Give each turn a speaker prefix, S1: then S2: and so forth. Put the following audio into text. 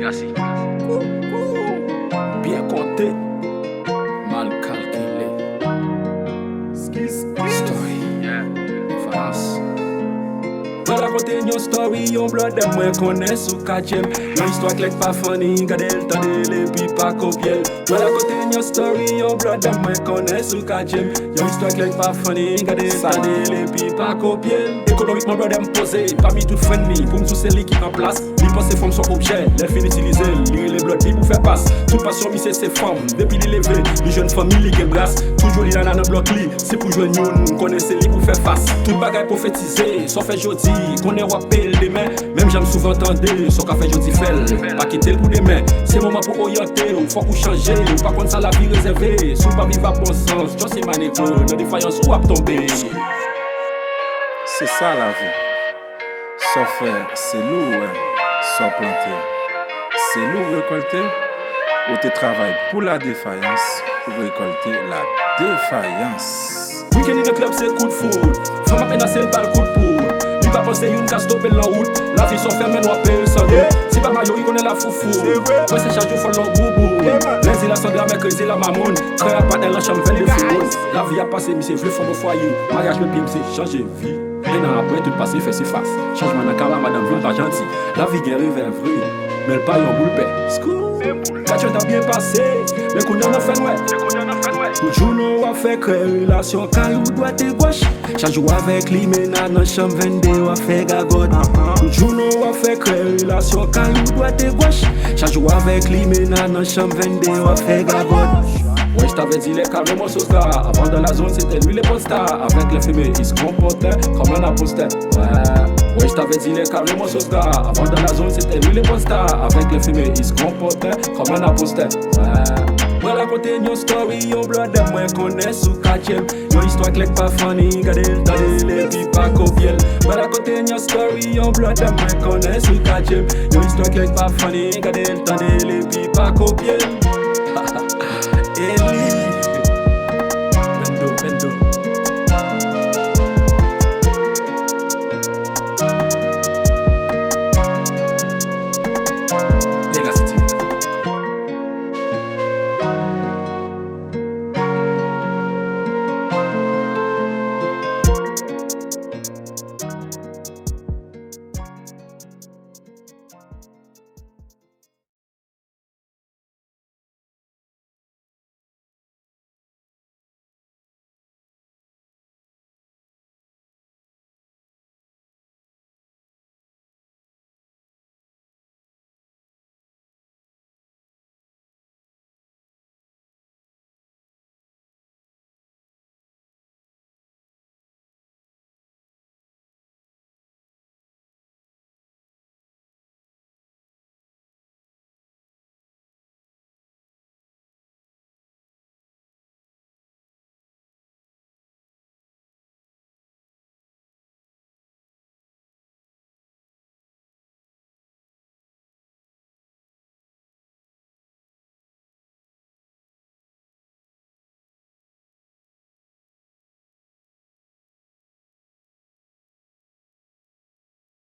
S1: Merci.
S2: Bien compté, mal calculé. Story, France. Dans la côté yon story, yon blood dem moi connais sous kachem. Yon histoire clé pas funny, gade le temps de les puis pas copier. Dans la côté yon story, yon blood dem moi connais sous kachem. Yon histoire clé pas funny, gade le temps de les puis pas copier. Économiquement blood dem posé, parmi tout friendly, pour me sous celle qui en place. Li pense femmes sont objets, les fin utiliser, li les blood pour faire passe. Toute passion mi c'est ses femmes, depuis li levé, li jeune famille li brasse. Toujours li dans un bloc li, c'est pour jouer yon, connaissez li pour faire face. Tout bagay prophétisé, sauf fait jodi. Qu'on est rappel demain, même j'aime souvent entendre, son café jodi fait, pas quitter pour demain. C'est moment pour orienter, ou faut qu'on change, ou pas contre ça la vie réservée. Sous pas vivre à bon sens, tu sais manégo, dans défaillance ou à tomber.
S3: C'est ça la vie. Sans faire, c'est lourd, sans planter. C'est lourd récolter, ou tu travailles pour la défaillance, pour récolter la défaillance.
S2: Week-end in the club c'est coup de foudre, femme à peine à c'est pas le coup de poudre. Pas penser une casse stopper la route. La vie sont fermée, nous appelle sans doute. Si pas maillot, il connaît la foufou. Moi c'est chaque jour, faut l'en boubou. Lundi la Sandra, mercredi la mamoun. Créa pas dans la chambre, fait le football. La vie a passé, mais c'est vrai, faut me foyer. Mariage, le pime, c'est changer vie. Maintenant après, tout passé, fait si face. Changement dans la madame, ville pas gentil. La vie guérit vers vrai. Mais le pas yon boule paix. Quand tu t'as bien passé, mais qu'on en a fait, ouais. Toujours nous a fait créer relation, caillou doit te gauche. Chaque jour avec lui, maintenant dans chambre 22, a fait gagote. Toujours nous a fait créer relation, caillou doit te gauche. Chaque jour avec lui, maintenant dans chambre 22, a fait gagote. Ouais, je t'avais dit les carrément sur ça. Avant dans la zone, c'était lui les posters. Avec les fumées, il se comportait comme un apostat. Ouais, je t'avais dit les carrément sur ça. Avant dans la zone, c'était lui les posters. Avec les fumées, il se comportait comme un apostat. Ouais, la côté yon story, yon blood dem moi connais sous kachem. Yon histoire clé pas funny, gade le temps de les puis pas copier. Ouais, la côté yon story, yon blood dem moi connais sous kachem. Yon histoire clé pas funny, gade le temps de les puis pas copier.